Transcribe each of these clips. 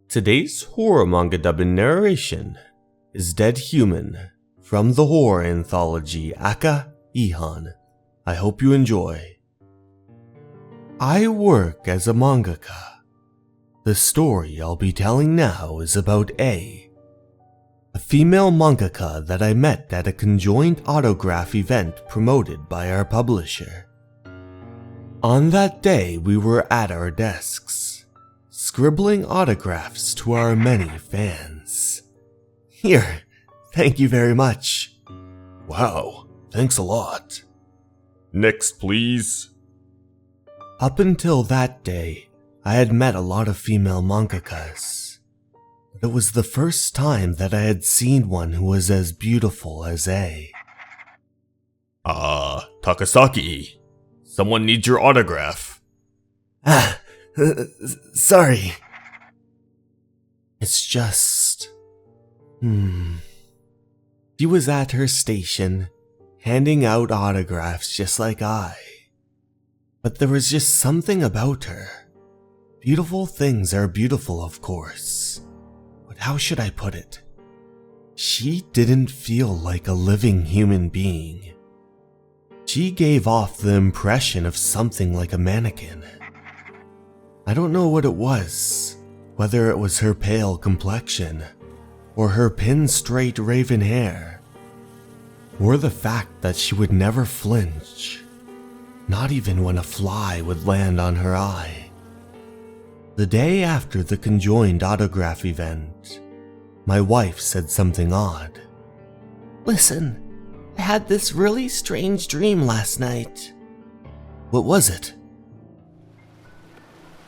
Today's horror manga dubbed narration is Dead Human from the horror anthology Aka Ihon. I hope you enjoy. I work as a mangaka. The story I'll be telling now is about A female mangaka that I met at a conjoined autograph event promoted by our publisher. On that day, we were at our desks, scribbling autographs to our many fans. Here, thank you very much. Wow, thanks a lot. Next, please. Up until that day, I had met a lot of female mangakas. But it was the first time that I had seen one who was as beautiful as A. Takasaki. Someone needs your autograph. Sorry. It's just... She was at her station, handing out autographs just like I. But there was just something about her. Beautiful things are beautiful, of course. But how should I put it? She didn't feel like a living human being. She gave off the impression of something like a mannequin. I don't know what it was, whether it was her pale complexion, or her pin-straight raven hair, or the fact that she would never flinch, not even when a fly would land on her eye. The day after the conjoined autograph event, my wife said something odd. Listen, I had this really strange dream last night. What was it?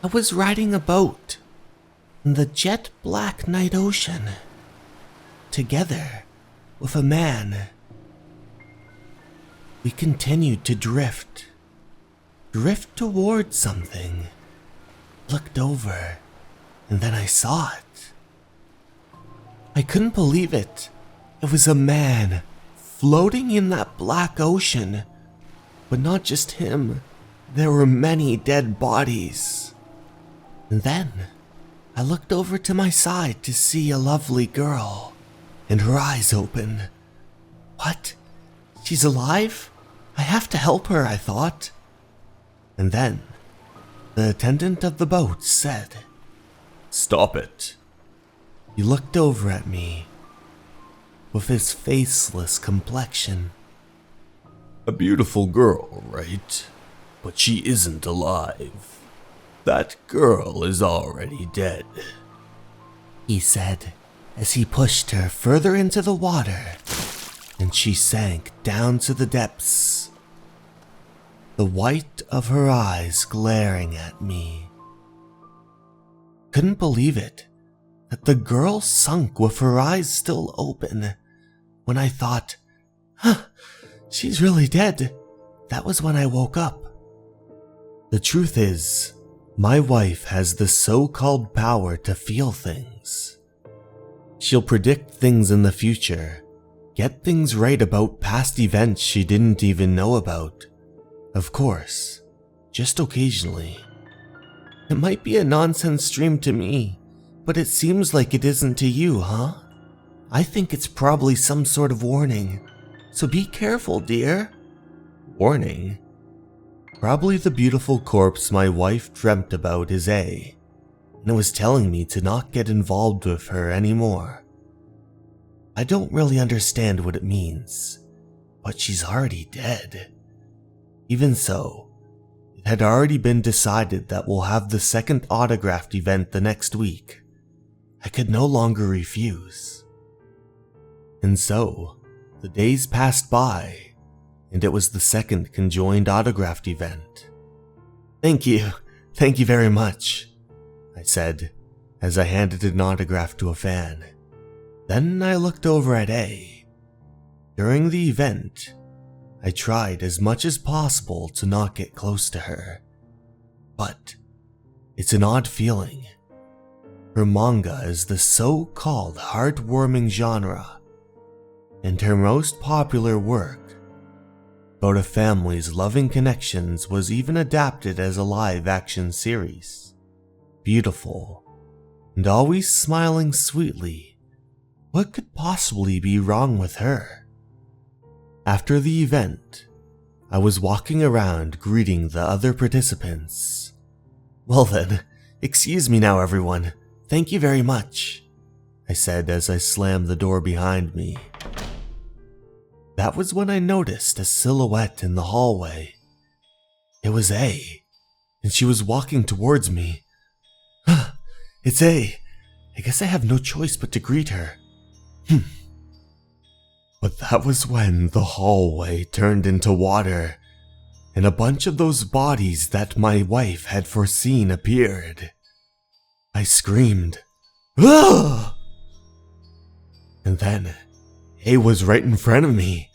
I was riding a boat in the jet black night ocean, together with a man. We continued to drift towards something. Looked over, and then I saw it. I couldn't believe it. It was a man floating in that black ocean. But not just him. There were many dead bodies. And then I looked over to my side to see a lovely girl, and her eyes open. What? She's alive? I have to help her, I thought. And then the attendant of the boat said, Stop it. He looked over at me with his faceless complexion. A beautiful girl, right? But she isn't alive. That girl is already dead, he said as he pushed her further into the water, and she sank down to the depths, the white of her eyes glaring at me. Couldn't believe it, that the girl sunk with her eyes still open. When I thought, she's really dead, that was when I woke up. The truth is, my wife has the so-called power to feel things. She'll predict things in the future, get things right about past events she didn't even know about. Of course, just occasionally. It might be a nonsense dream to me, but it seems like it isn't to you, huh? I think it's probably some sort of warning, so be careful, dear. Warning? Probably the beautiful corpse my wife dreamt about is A, and it was telling me to not get involved with her anymore. I don't really understand what it means, but she's already dead. Even so, it had already been decided that we'll have the second autographed event the next week. I could no longer refuse. And so, the days passed by, and it was the second conjoined autographed event. Thank you very much, I said, as I handed an autograph to a fan. Then I looked over at A. During the event, I tried as much as possible to not get close to her. But it's an odd feeling. Her manga is the so-called heartwarming genre, and her most popular work, about a family's loving connections, was even adapted as a live-action series. Beautiful, and always smiling sweetly. What could possibly be wrong with her? After the event, I was walking around greeting the other participants. "Well then, excuse me now everyone. Thank you very much," I said as I slammed the door behind me. That was when I noticed a silhouette in the hallway. It was A, and she was walking towards me. It's A. I guess I have no choice but to greet her. But that was when the hallway turned into water, and a bunch of those bodies that my wife had foreseen appeared. I screamed, "Ah!" And then A was right in front of me.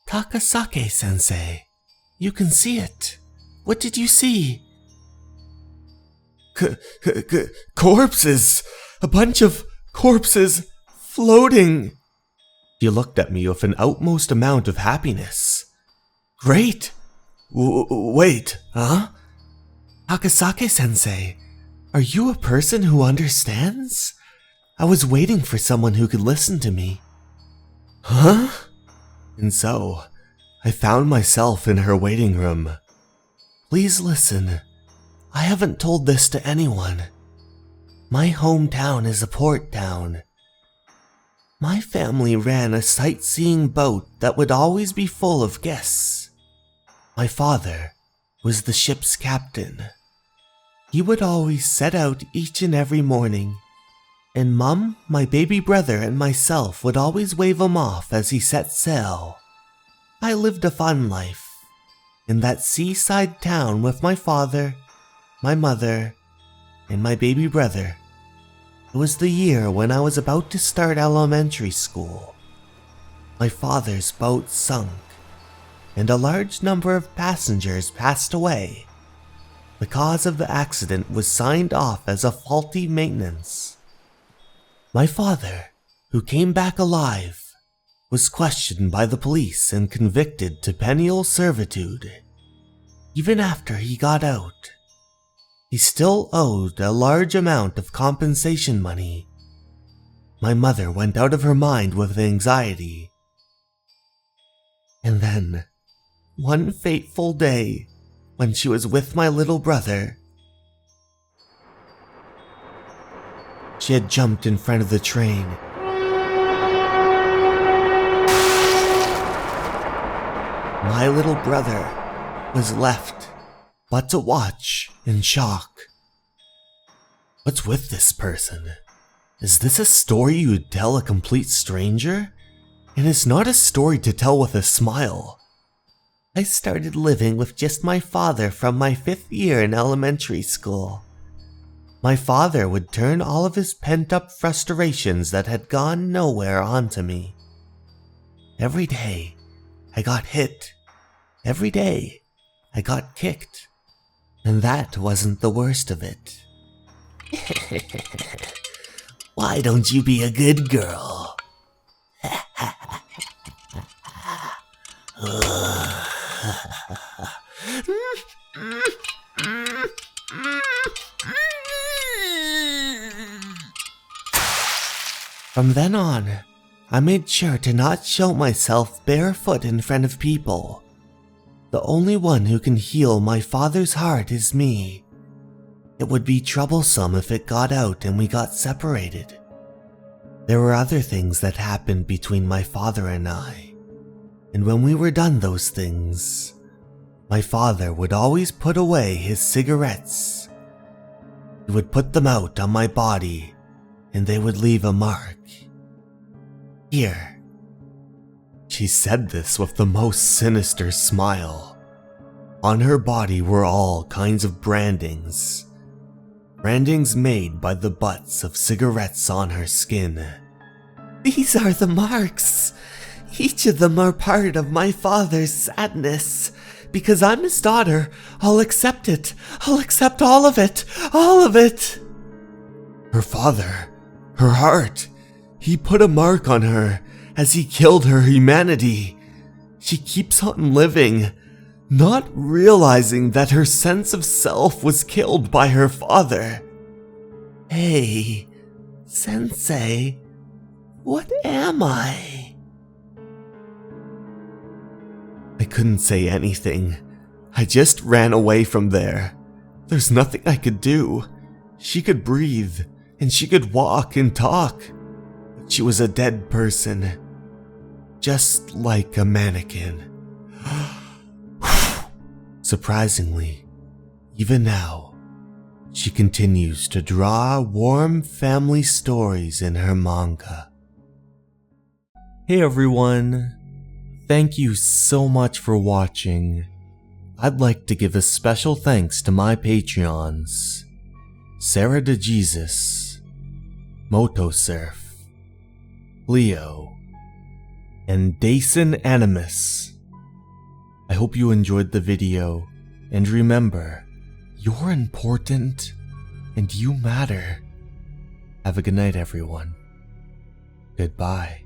"Takasake-sensei, you can see it. What did you see?" Corpses! A bunch of corpses floating!" She looked at me with an utmost amount of happiness. "Great! Wait, huh? Takasake-sensei, are you a person who understands? I was waiting for someone who could listen to me." "Huh?" And so, I found myself in her waiting room. "Please listen. I haven't told this to anyone. My hometown is a port town. My family ran a sightseeing boat that would always be full of guests. My father was the ship's captain. He would always set out each and every morning, and Mum, my baby brother, and myself would always wave him off as he set sail. I lived a fun life in that seaside town with my father, my mother, and my baby brother. It was the year when I was about to start elementary school. My father's boat sunk, and a large number of passengers passed away. The cause of the accident was signed off as a faulty maintenance. My father, who came back alive, was questioned by the police and convicted to penal servitude. Even after he got out, he still owed a large amount of compensation money. My mother went out of her mind with anxiety. And then, one fateful day, when she was with my little brother, she had jumped in front of the train. My little brother was left but to watch in shock. What's with this person? Is this a story you would tell a complete stranger? And it's not a story to tell with a smile. I started living with just my father from my 5th year in elementary school. My father would turn all of his pent-up frustrations that had gone nowhere onto me. Every day, I got hit. Every day, I got kicked. And that wasn't the worst of it. Why don't you be a good girl? From then on, I made sure to not show myself barefoot in front of people. The only one who can heal my father's heart is me. It would be troublesome if it got out and we got separated. There were other things that happened between my father and I, and when we were done those things, my father would always put away his cigarettes. He would put them out on my body, and they would leave a mark. Here. She said this with the most sinister smile. On her body were all kinds of brandings. Brandings made by the butts of cigarettes on her skin. These are the marks. Each of them are part of my father's sadness. Because I'm his daughter, I'll accept it. I'll accept all of it. All of it. Her father, her heart, he put a mark on her as he killed her humanity. She keeps on living, not realizing that her sense of self was killed by her father. Hey, Sensei, what am I? I couldn't say anything. I just ran away from there. There's nothing I could do. She could breathe, and she could walk and talk. But she was a dead person. Just like a mannequin. Surprisingly, even now, she continues to draw warm family stories in her manga. Hey everyone, thank you so much for watching. I'd like to give a special thanks to my Patreons, Sarah DeJesus, Motosurf, Leo, and Dason Animus. I hope you enjoyed the video, and remember, you're important, and you matter. Have a good night, everyone. Goodbye.